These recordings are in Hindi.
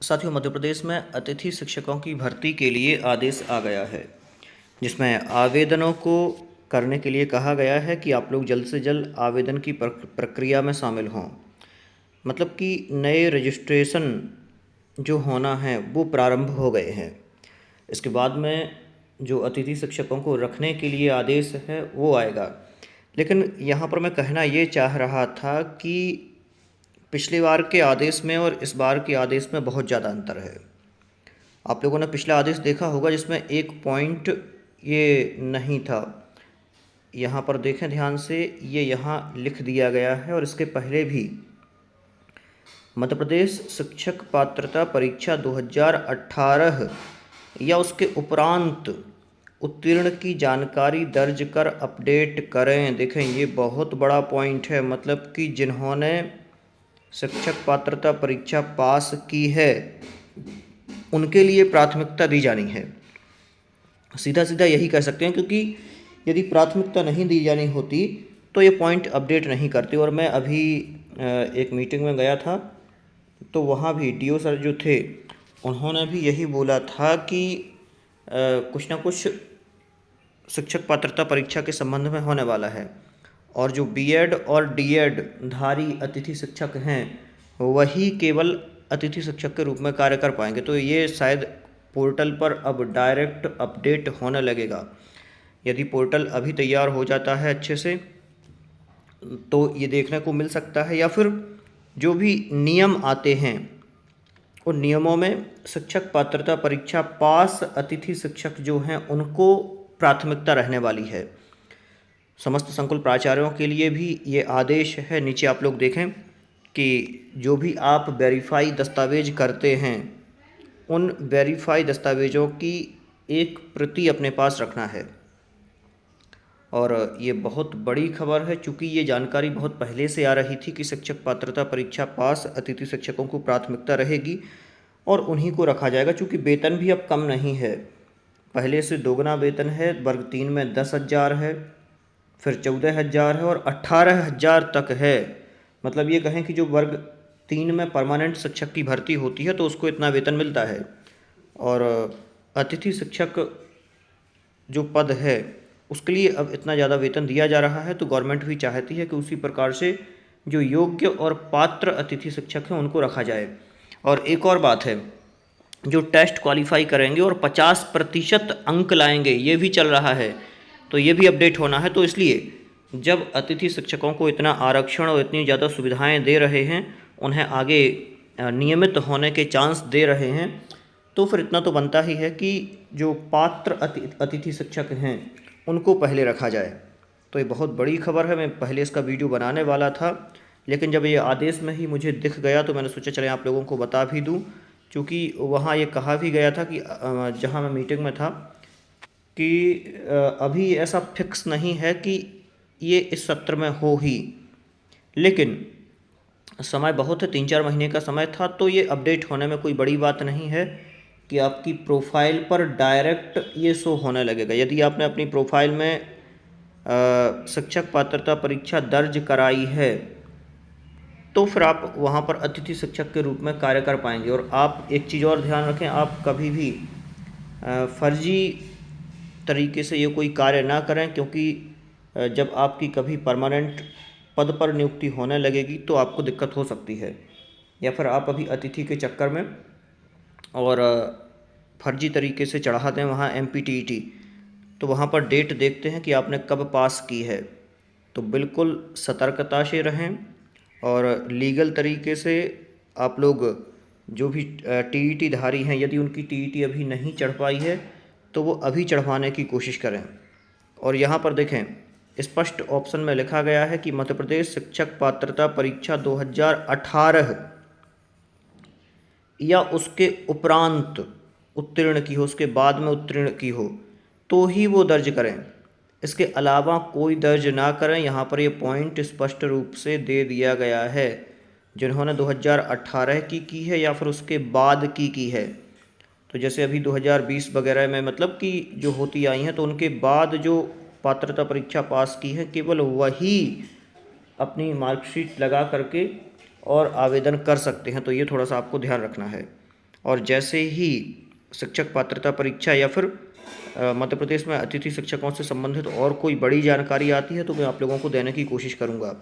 साथियों, मध्य प्रदेश में अतिथि शिक्षकों की भर्ती के लिए आदेश आ गया है, जिसमें आवेदनों को करने के लिए कहा गया है कि आप लोग जल्द से जल्द आवेदन की प्रक्रिया में शामिल हों। मतलब कि नए रजिस्ट्रेशन जो होना है वो प्रारंभ हो गए हैं। इसके बाद में जो अतिथि शिक्षकों को रखने के लिए आदेश है वो आएगा। लेकिन यहाँ पर मैं कहना ये चाह रहा था कि पिछली बार के आदेश में और इस बार के आदेश में बहुत ज़्यादा अंतर है। आप लोगों ने पिछला आदेश देखा होगा जिसमें एक पॉइंट ये नहीं था। यहाँ पर देखें ध्यान से, ये यहाँ लिख दिया गया है। और इसके पहले भी मध्य प्रदेश शिक्षक पात्रता परीक्षा 2018 या उसके उपरांत उत्तीर्ण की जानकारी दर्ज कर अपडेट करें। देखें, ये बहुत बड़ा पॉइंट है। मतलब कि जिन्होंने शिक्षक पात्रता परीक्षा पास की है उनके लिए प्राथमिकता दी जानी है। सीधा सीधा यही कह सकते हैं, क्योंकि यदि प्राथमिकता नहीं दी जानी होती तो ये पॉइंट अपडेट नहीं करते। और मैं अभी एक मीटिंग में गया था तो वहाँ भी डीओ सर जो थे उन्होंने भी यही बोला था कि कुछ ना कुछ शिक्षक पात्रता परीक्षा के संबंध में होने वाला है। और जो बीएड और डीएड धारी अतिथि शिक्षक हैं वही केवल अतिथि शिक्षक के रूप में कार्य कर पाएंगे। तो ये शायद पोर्टल पर अब डायरेक्ट अपडेट होने लगेगा। यदि पोर्टल अभी तैयार हो जाता है अच्छे से तो ये देखने को मिल सकता है, या फिर जो भी नियम आते हैं उन नियमों में शिक्षक पात्रता परीक्षा पास अतिथि शिक्षक जो हैं उनको प्राथमिकता रहने वाली है। समस्त संकुल प्राचार्यों के लिए भी ये आदेश है। नीचे आप लोग देखें कि जो भी आप वेरीफाई दस्तावेज करते हैं उन वेरीफाई दस्तावेज़ों की एक प्रति अपने पास रखना है। और ये बहुत बड़ी खबर है, चूँकि ये जानकारी बहुत पहले से आ रही थी कि शिक्षक पात्रता परीक्षा पास अतिथि शिक्षकों को प्राथमिकता रहेगी और उन्हीं को रखा जाएगा। चूँकि वेतन भी अब कम नहीं है, पहले से दोगुना वेतन है। वर्ग 3 में 10,000 है, फिर 14,000 है और 18,000 तक है। मतलब ये कहें कि जो वर्ग 3 में परमानेंट शिक्षक की भर्ती होती है तो उसको इतना वेतन मिलता है। और अतिथि शिक्षक जो पद है उसके लिए अब इतना ज़्यादा वेतन दिया जा रहा है। तो गवर्नमेंट भी चाहती है कि उसी प्रकार से जो योग्य और पात्र अतिथि शिक्षक हैं उनको रखा जाए। और एक और बात है, जो टेस्ट क्वालिफाई करेंगे और 50% अंक लाएंगे, ये भी चल रहा है। तो ये भी अपडेट होना है। तो इसलिए जब अतिथि शिक्षकों को इतना आरक्षण और इतनी ज़्यादा सुविधाएं दे रहे हैं, उन्हें आगे नियमित होने के चांस दे रहे हैं, तो फिर इतना तो बनता ही है कि जो पात्र अतिथि शिक्षक हैं उनको पहले रखा जाए। तो ये बहुत बड़ी खबर है। मैं पहले इसका वीडियो बनाने वाला था, लेकिन जब ये आदेश में ही मुझे दिख गया तो मैंने सोचा चले आप लोगों को बता भी दूं। क्योंकि वहाँ ये कहा भी गया था कि जहाँ मैं मीटिंग में था कि अभी ऐसा फिक्स नहीं है कि ये इस सत्र में हो ही, लेकिन समय बहुत है, 3-4 महीने का समय था। तो ये अपडेट होने में कोई बड़ी बात नहीं है कि आपकी प्रोफाइल पर डायरेक्ट ये शो होने लगेगा। यदि आपने अपनी प्रोफाइल में शिक्षक पात्रता परीक्षा दर्ज कराई है तो फिर आप वहाँ पर अतिथि शिक्षक के रूप में कार्य कर पाएंगे। और आप एक चीज़ और ध्यान रखें, आप कभी भी फर्जी तरीके से ये कोई कार्य ना करें, क्योंकि जब आपकी कभी परमानेंट पद पर नियुक्ति होने लगेगी तो आपको दिक्कत हो सकती है। या फिर आप अभी अतिथि के चक्कर में और फर्जी तरीके से चढ़ा दें वहाँ MPTET, तो वहाँ पर डेट देखते हैं कि आपने कब पास की है। तो बिल्कुल सतर्कता से रहें और लीगल तरीके से आप लोग जो भी TET धारी हैं, यदि उनकी TET अभी नहीं चढ़ पाई है तो वो अभी चढ़वाने की कोशिश करें। और यहाँ पर देखें, स्पष्ट ऑप्शन में लिखा गया है कि मध्य प्रदेश शिक्षक पात्रता परीक्षा 2018 या उसके उपरांत उत्तीर्ण की हो, उसके बाद में उत्तीर्ण की हो तो ही वो दर्ज करें। इसके अलावा कोई दर्ज ना करें। यहाँ पर ये पॉइंट स्पष्ट रूप से दे दिया गया है। जिन्होंने 2018 की है या फिर उसके बाद की है, तो जैसे अभी 2020 वगैरह में मतलब कि जो होती आई हैं, तो उनके बाद जो पात्रता परीक्षा पास की है केवल वही अपनी मार्कशीट लगा करके और आवेदन कर सकते हैं। तो ये थोड़ा सा आपको ध्यान रखना है। और जैसे ही शिक्षक पात्रता परीक्षा या फिर मध्य प्रदेश में अतिथि शिक्षकों से संबंधित और कोई बड़ी जानकारी आती है तो मैं आप लोगों को देने की कोशिश करूँगा।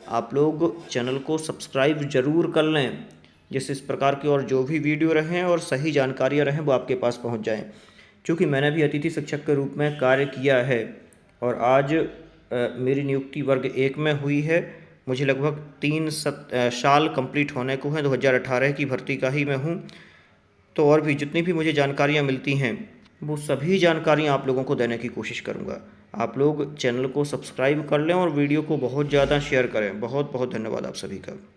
आप लोग चैनल को सब्सक्राइब ज़रूर कर लें, जिससे इस प्रकार की और जो भी वीडियो रहें और सही जानकारियाँ रहें वो आपके पास पहुंच जाएं। क्योंकि मैंने भी अतिथि शिक्षक के रूप में कार्य किया है और आज मेरी नियुक्ति वर्ग 1 में हुई है। मुझे लगभग 3 साल कंप्लीट होने को हैं, 2018 की भर्ती का ही मैं हूँ। तो और भी जितनी भी मुझे जानकारियाँ मिलती हैं वो सभी जानकारियाँ आप लोगों को देने की कोशिश करूँगा। आप लोग चैनल को सब्सक्राइब कर लें और वीडियो को बहुत ज़्यादा शेयर करें। बहुत बहुत धन्यवाद आप सभी का।